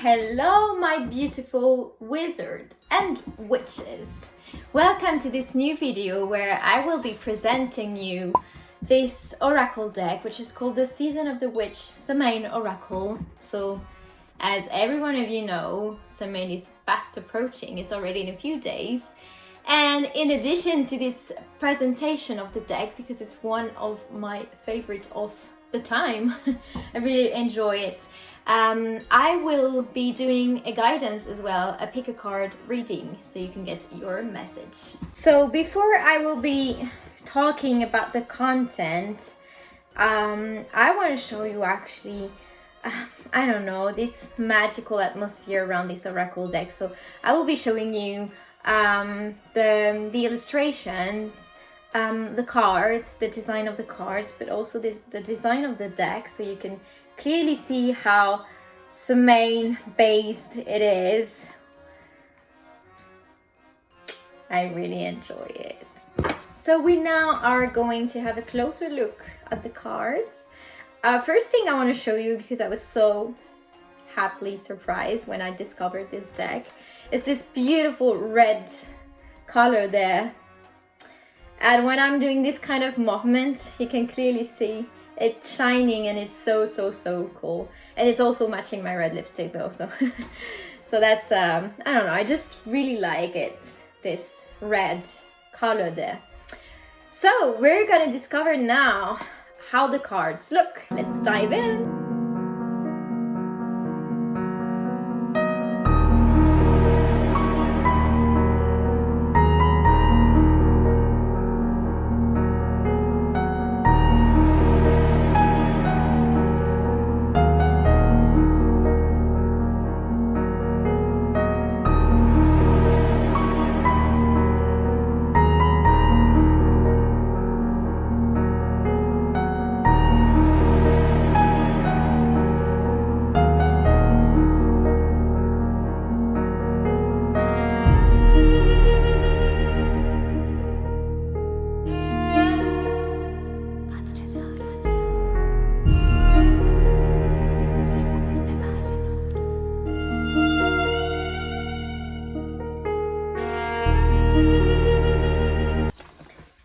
Hello, my beautiful wizard and witches. Welcome to this new video where I will be presenting you this oracle deck, which is called the Season of the Witch Samhain Oracle. So, as every one of you know, Samhain is fast approaching. It's already in a few days. And in addition to this presentation of the deck, because it's one of my favorite of the time, I really enjoy it. I will be doing a guidance as well, a pick a card reading, so you can get your message. So before I will be talking about the content, I want to show you actually, I don't know, this magical atmosphere around this oracle deck. So I will be showing you the illustrations, the cards, the design of the cards, but also the design of the deck, so you can clearly see how Samhain based it is. I really enjoy it. So we now are going to have a closer look at the cards. First thing I want to show you, because I was so happily surprised when I discovered this deck, is this beautiful red color there. And when I'm doing this kind of movement, you can clearly see it's shining, and it's so cool. And it's also matching my red lipstick though, so so that's I don't know, I just really like it, this red color there. So we're gonna discover now how the cards look. Let's dive in.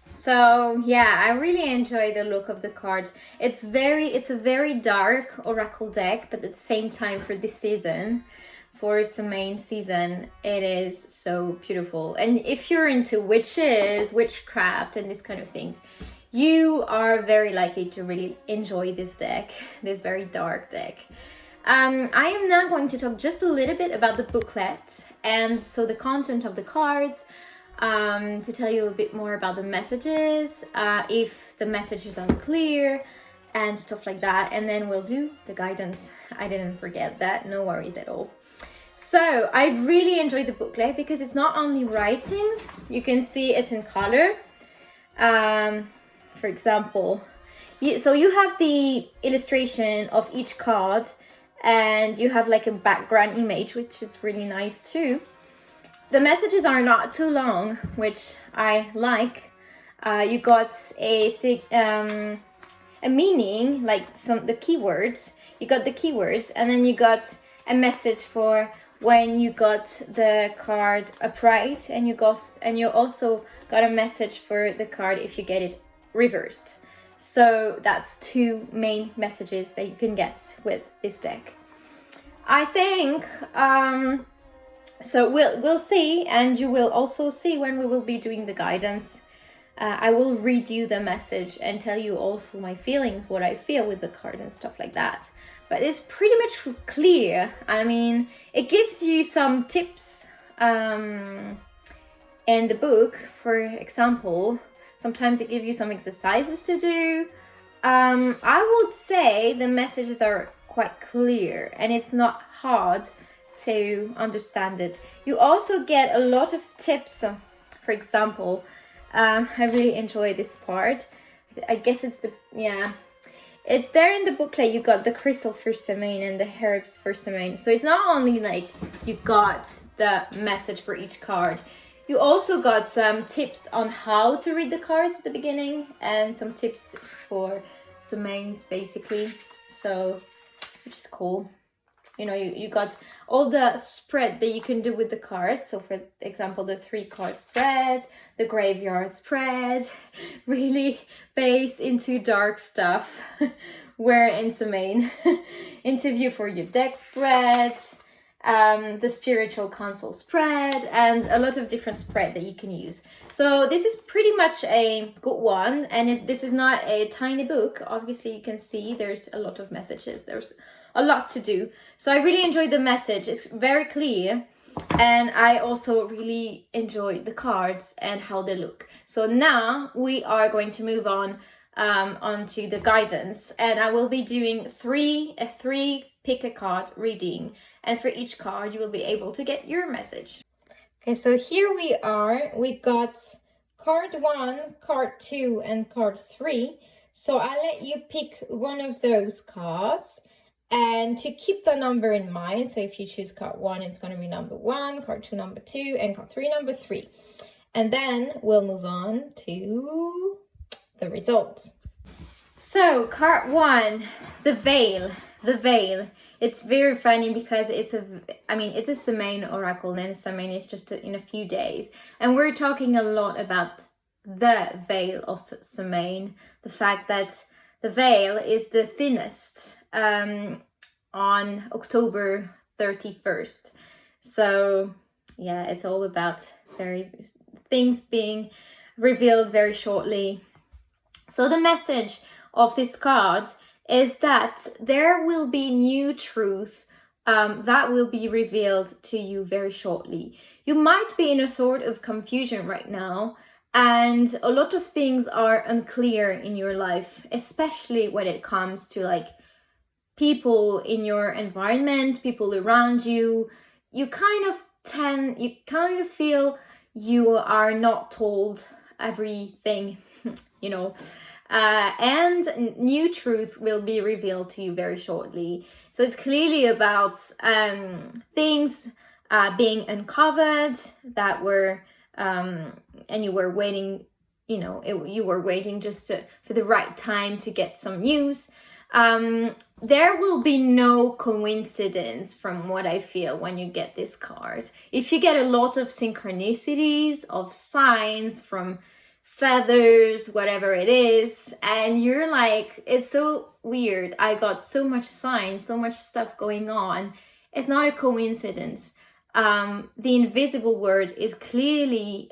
So yeah, I really enjoy the look of the cards. It's a very dark oracle deck, but at the same time, for this season, for Samhain season, it is so beautiful. And if you're into witches, witchcraft, and this kind of things, you are very likely to really enjoy this deck, this very dark deck. I am now going to talk just a little bit about the booklet, and so the content of the cards, to tell you a bit more about the messages, if the message is unclear and stuff like that, and then we'll do the guidance. I didn't forget that, no worries at all. So I really enjoyed the booklet because it's not only writings, you can see it's in color. For example, so you have the illustration of each card, and you have like a background image, which is really nice too. The messages are not too long, which I like. You got a meaning, like the keywords. You got the keywords, and then you got a message for when you got the card upright, and you also got a message for the card if you get it reversed. So that's two main messages that you can get with this deck. I think. So we'll see, and you will also see when we will be doing the guidance. I will read you the message and tell you also my feelings, what I feel with the card and stuff like that. But it's pretty much clear. I mean, it gives you some tips in the book. For example, sometimes it gives you some exercises to do. I would say the messages are quite clear, and it's not hard to understand it. You also get a lot of tips. For example, I really enjoy this part. I guess it's it's there in the booklet. You got the crystals for Samhain and the herbs for Samhain. So it's not only like you got the message for each card, you also got some tips on how to read the cards at the beginning, and some tips for Samhains basically. So, which is cool. You know, you got all the spread that you can do with the cards. So for example, the 3-card spread, the graveyard spread, really based into dark stuff. Where in Samhain, interview for your deck spread, the spiritual console spread, and a lot of different spread that you can use. So this is pretty much a good one, and this is not a tiny book. Obviously you can see there's a lot of messages, there's a lot to do. So I really enjoyed the message, it's very clear, and I also really enjoyed the cards and how they look. So now we are going to move on onto the guidance, and I will be doing a three pick a card reading, and for each card you will be able to get your message. Okay, so here we are. We got card 1, card 2, and card 3. So I'll let you pick one of those cards, and to keep the number in mind, so if you choose card 1, it's going to be number 1, card 2 number 2, and card 3 number 3. And then we'll move on to the results. So card 1, the veil. It's very funny because it's a Samhain oracle, and Samhain is just in a few days, and we're talking a lot about the veil of Samhain, the fact that the veil is the thinnest on October 31st. So yeah, it's all about things being revealed very shortly. So the message of this card is that there will be new truth that will be revealed to you very shortly. You might be in a sort of confusion right now, and a lot of things are unclear in your life, especially when it comes to like people in your environment, people around you. You kind of feel you are not told everything, you know, and new truth will be revealed to you very shortly. So it's clearly about things being uncovered that were and you were waiting, you were waiting just for the right time to get some news. There will be no coincidence from what I feel when you get this card. If you get a lot of synchronicities, of signs from feathers, whatever it is, and you're like, it's so weird, I got so much signs, so much stuff going on, it's not a coincidence. The invisible word is clearly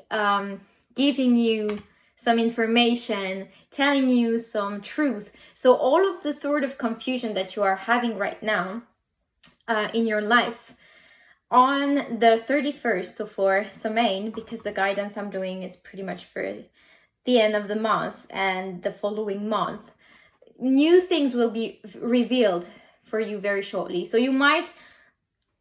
giving you some information, telling you some truth. So all of the sort of confusion that you are having right now in your life, on the 31st, so for Samhain, because the guidance I'm doing is pretty much for the end of the month and the following month, new things will be revealed for you very shortly. So you might,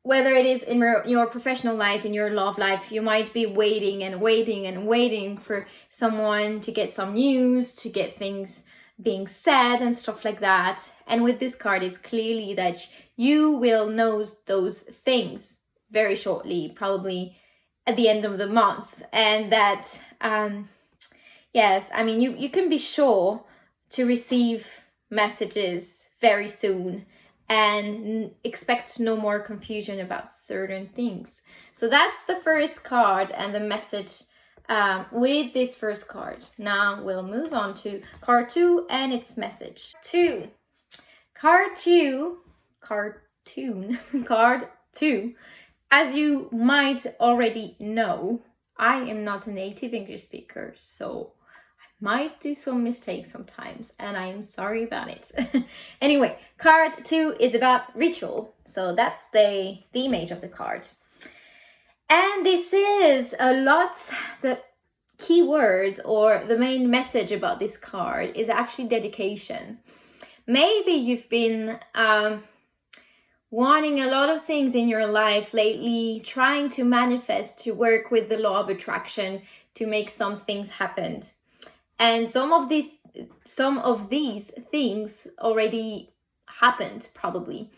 whether it is in your professional life, in your love life, you might be waiting and waiting and waiting for someone to get some news, to get things being said and stuff like that. And with this card, it's clearly that you will know those things very shortly, probably at the end of the month. And that, yes, I mean, you can be sure to receive messages very soon and expect no more confusion about certain things. So that's the first card and the message with this first card. Now we'll move on to card 2 and its message. Card 2, as you might already know, I am not a native English speaker, so might do some mistakes sometimes, and I'm sorry about it. Anyway, card 2 is about ritual, so that's the image of the card. And this is a lot, the key word or the main message about this card is actually dedication. Maybe you've been wanting a lot of things in your life lately, trying to manifest, to work with the law of attraction, to make some things happen. And some of these things already happened, probably.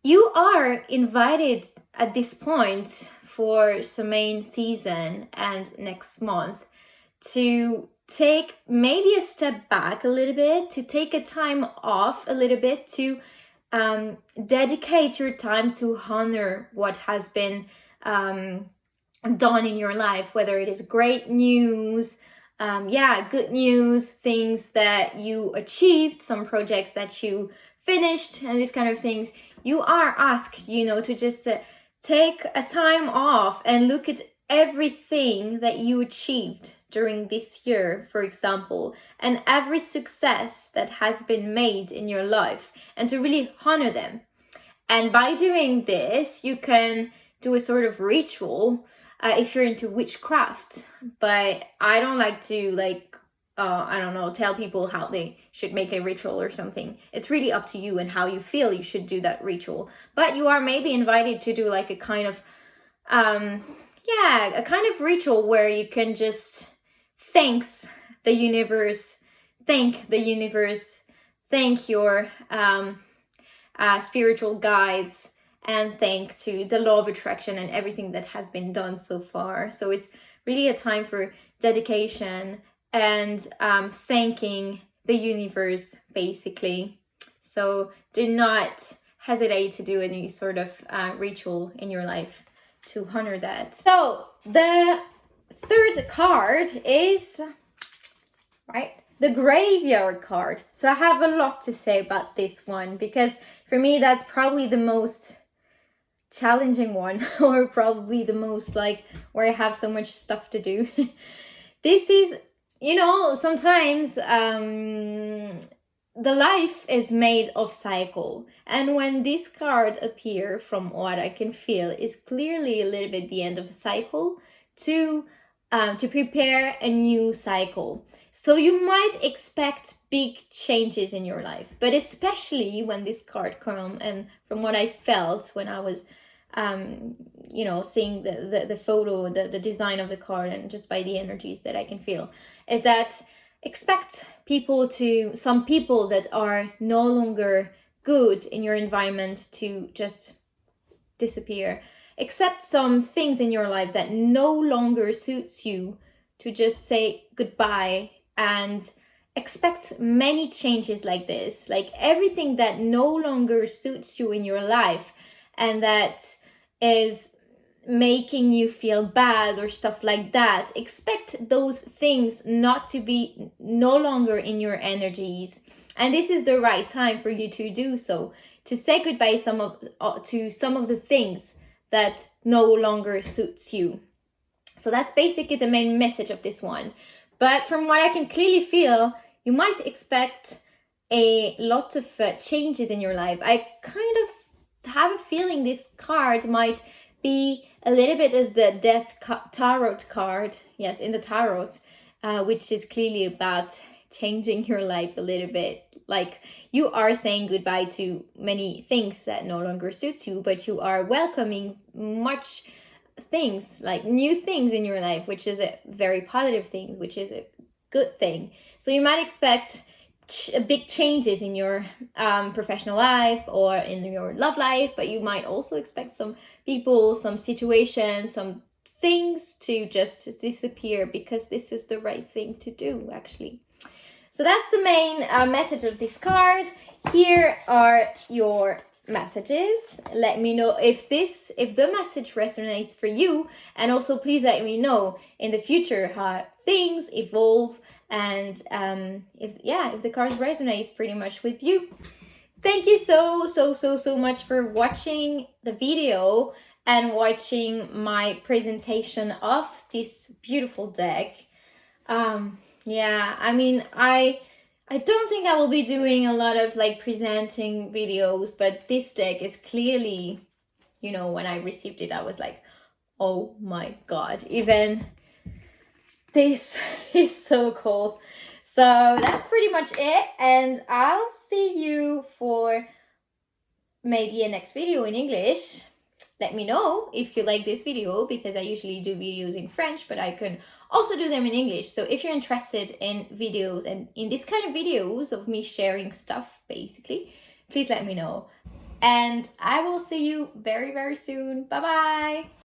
You are invited at this point for Samhain season and next month to take maybe a step back a little bit, to take a time off a little bit, to dedicate your time to honor what has been done in your life, whether it is great news, good news, things that you achieved, some projects that you finished, and these kind of things. You are asked, to just take a time off and look at everything that you achieved during this year, for example, and every success that has been made in your life, and to really honor them. And by doing this, you can do a sort of ritual if you're into witchcraft. But I don't like to tell people how they should make a ritual or something. It's really up to you and how you feel you should do that ritual. But you are maybe invited to do like a kind of ritual where you can just thank the universe, thank your spiritual guides, and thank to the law of attraction and everything that has been done so far. So it's really a time for dedication and thanking the universe, basically. So do not hesitate to do any sort of ritual in your life to honor that. So the third card is, the graveyard card. So I have a lot to say about this one, because for me, that's probably the most challenging one, or probably the most where I have so much stuff to do. This is, sometimes the life is made of cycle, and when this card appear, from what I can feel, is clearly a little bit the end of a cycle to prepare a new cycle. So you might expect big changes in your life, but especially when this card comes, and from what I felt when I was seeing the photo, the design of the card, and just by the energies that I can feel, is that expect some people that are no longer good in your environment to just disappear. Accept some things in your life that no longer suits you to just say goodbye, and expect many changes like this, like everything that no longer suits you in your life and that is making you feel bad or stuff like that. Expect those things not to be no longer in your energies, and this is the right time for you to do so, to say goodbye to some of the things that no longer suits you. So that's basically the main message of this one. But from what I can clearly feel, you might expect a lot of changes in your life. I kind of have a feeling this card might be a little bit as the death tarot card, yes, in the tarot, which is clearly about changing your life a little bit. Like, you are saying goodbye to many things that no longer suits you, but you are welcoming much things, like new things in your life, which is a very positive thing, which is a good thing. So you might expect big changes in your professional life or in your love life, but you might also expect some people, some situations, some things to just disappear, because this is the right thing to do, actually. So that's the main message of this card. Here are your messages. Let me know if the message resonates for you, and also please let me know in the future how things evolve, and if the cards resonates pretty much with you. Thank you so much for watching the video and watching my presentation of this beautiful deck. I mean, I don't think I will be doing a lot of presenting videos, but this deck is clearly, when I received it, I was like, oh my god, even this is so cool. So that's pretty much it, and I'll see you for maybe a next video in English. Let me know if you like this video, because I usually do videos in French, but I can also do them in English. So if you're interested in videos and in this kind of videos of me sharing stuff, basically, please let me know. And I will see you very, very soon. Bye-bye.